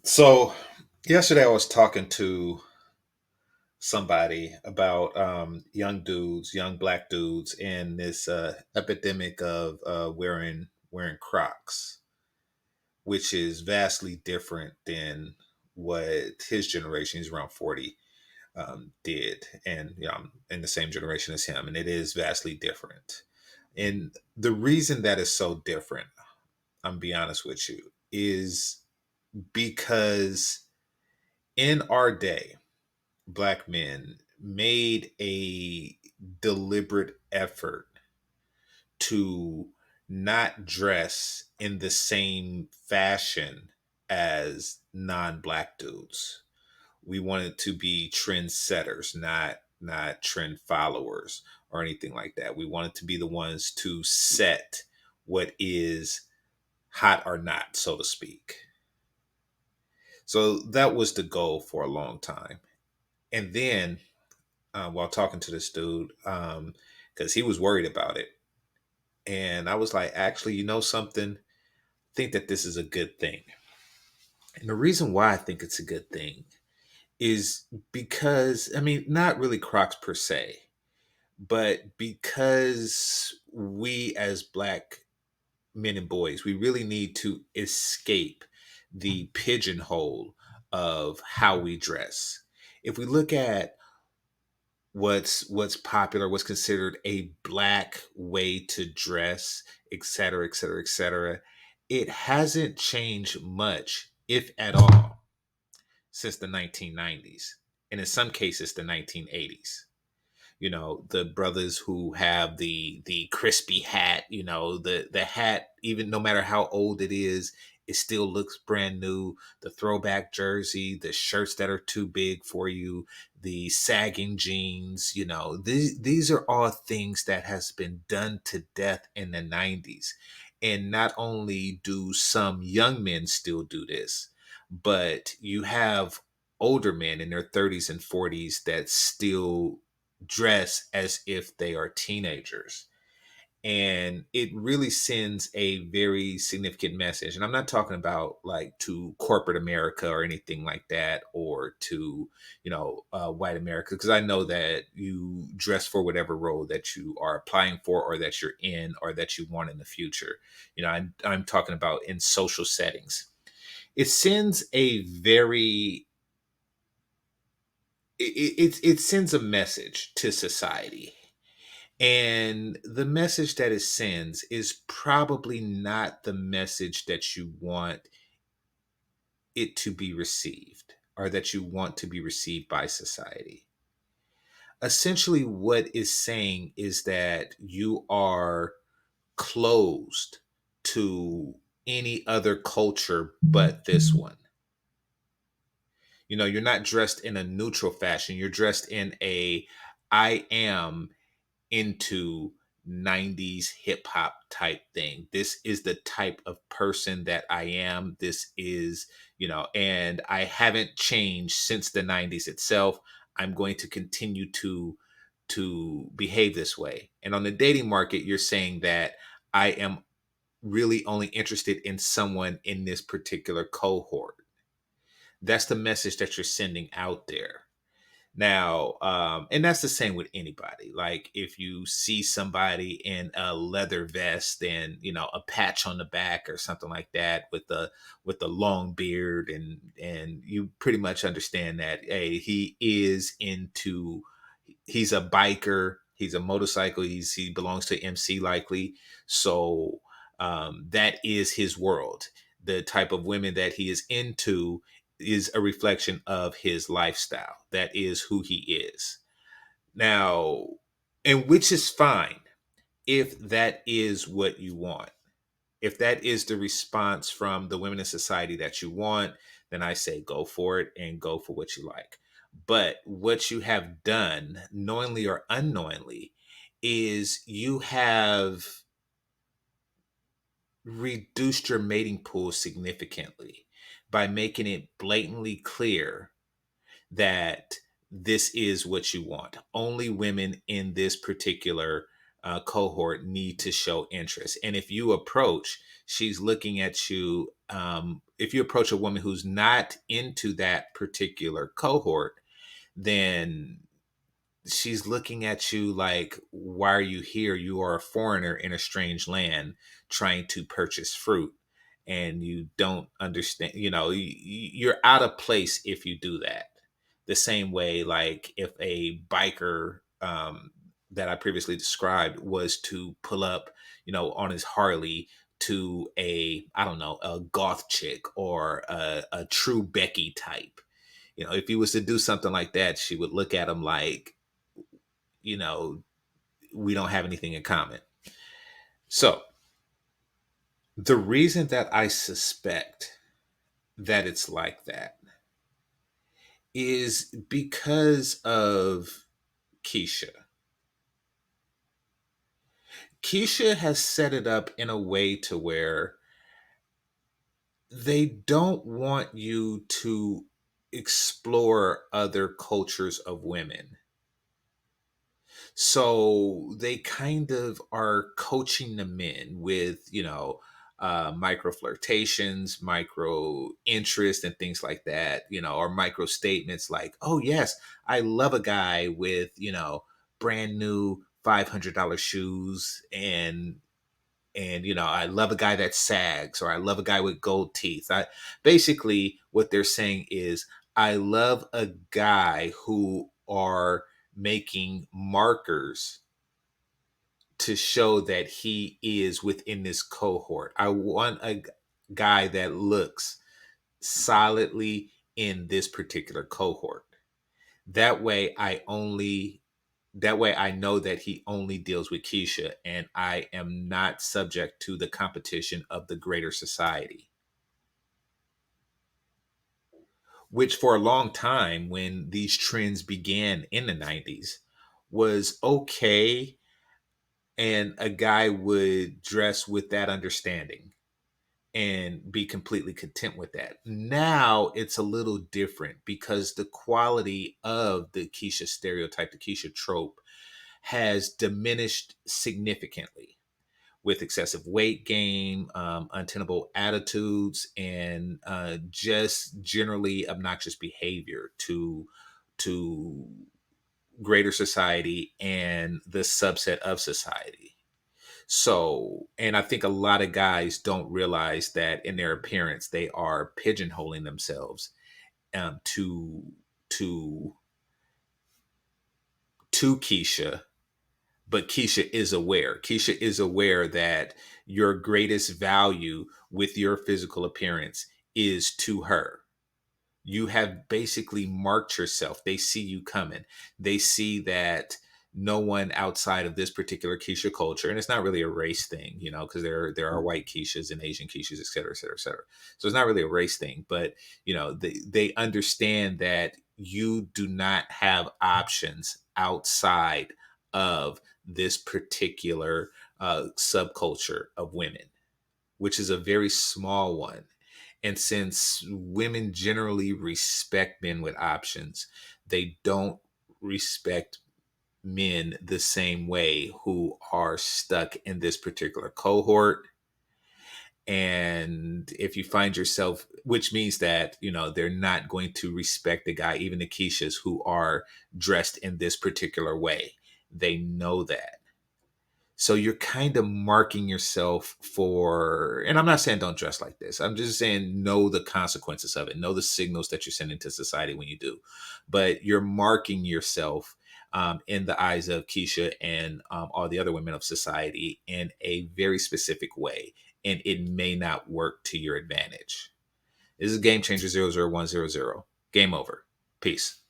So yesterday I was talking to somebody about young dudes, young black dudes, and this epidemic of wearing Crocs, which is vastly different than what his generation, he's around 40, did, and I'm in the same generation as him, and it is vastly different. And the reason that is so different, I'm be honest with you, is because in our day black men made a deliberate effort to not dress in the same fashion as non-black dudes. We wanted to be trendsetters, not trend followers or anything like that. We wanted to be the ones to set what is hot or not, so to speak. So that was the goal for a long time. And then while talking to this dude because he was worried about it. And I was like, actually, you know something? I think that this is a good thing. And the reason why I think it's a good thing is because, I mean, not really Crocs per se, but because we as black men and boys, we really need to escape the pigeonhole of how we dress. If we look at what's popular, what's considered a black way to dress, et cetera, et cetera, et cetera. It hasn't changed much, if at all, since the 1990s, and in some cases the 1980s. The brothers who have the crispy hat, the hat, even no matter how old it is, it still looks brand new. The throwback jersey, the shirts that are too big for you, the sagging jeans, these are all things that has been done to death in the 90s. And not only do some young men still do this, but you have older men in their 30s and 40s that still dress as if they are teenagers. And it really sends a very significant message. And I'm not talking about like to corporate America or anything like that, or to, white America, because I know that you dress for whatever role that you are applying for, or that you're in, or that you want in the future. I'm talking about in social settings. It sends a very it sends a message to society, and the message that it sends is probably not the message that you want it to be received, or that you want to be received by society. Essentially, what is saying is that you are closed to any other culture but this one. You're not dressed in a neutral fashion. You're dressed in a I am into 90s hip hop type thing. This is the type of person that I am. This is, and I haven't changed since the 90s itself. I'm going to continue to behave this way. And on the dating market, you're saying that I am really only interested in someone in this particular cohort. That's the message that you're sending out there. Now, and that's the same with anybody. Like if you see somebody in a leather vest and a patch on the back or something like that, with the long beard, and you pretty much understand that, hey, he's a biker, he's a motorcycle, he belongs to MC likely. So that is his world. The type of women that he is into is a reflection of his lifestyle. That is who he is. Now, and which is fine if that is what you want. If that is the response from the women in society that you want, then I say go for it and go for what you like. But what you have done, knowingly or unknowingly, is you have reduced your mating pool significantly by making it blatantly clear that this is what you want. Only women in this particular cohort need to show interest. And if you approach, she's looking at you if you approach a woman who's not into that particular cohort, then she's looking at you like, why are you here? You are a foreigner in a strange land trying to purchase fruit. And you don't understand, you're out of place if you do that. The same way, like if a biker that I previously described was to pull up, on his Harley to I don't know, a goth chick or a true Becky type. If he was to do something like that, she would look at him like, you know, we don't have anything in common. So the reason that I suspect that it's like that is because of Keisha. Keisha has set it up in a way to where they don't want you to explore other cultures of women. So they kind of are coaching the men with, micro flirtations, micro interest, and things like that, or micro statements like, oh, yes, I love a guy with, brand new $500 shoes and I love a guy that sags, or I love a guy with gold teeth. I basically what they're saying is I love a guy who are making markers to show that he is within this cohort. I want a guy that looks solidly in this particular cohort. That way I know that he only deals with Keisha and I am not subject to the competition of the greater society. Which for a long time, when these trends began in the 90s, was okay. And a guy would dress with that understanding and be completely content with that. Now it's a little different because the quality of the Keisha stereotype, the Keisha trope, has diminished significantly with excessive weight gain, untenable attitudes, and just generally obnoxious behavior to greater society and the subset of society. So, and I think a lot of guys don't realize that in their appearance they are pigeonholing themselves um, to to to Keisha, but Keisha is aware. Keisha is aware that your greatest value with your physical appearance is to her. You have basically marked yourself. They see you coming. They see that no one outside of this particular Keisha culture, and it's not really a race thing, because there are white Keishas and Asian Keishas, et cetera, et cetera, et cetera. So it's not really a race thing, but they understand that you do not have options outside of this particular subculture of women, which is a very small one. And since women generally respect men with options, they don't respect men the same way who are stuck in this particular cohort. And if you find yourself, which means that, they're not going to respect the guy, even the Keishas who are dressed in this particular way. They know that. So you're kind of marking yourself for, and I'm not saying don't dress like this. I'm just saying know the consequences of it, know the signals that you're sending to society when you do. But you're marking yourself in the eyes of Keisha and all the other women of society in a very specific way. And it may not work to your advantage. This is GameChanger 00100. Game over. Peace.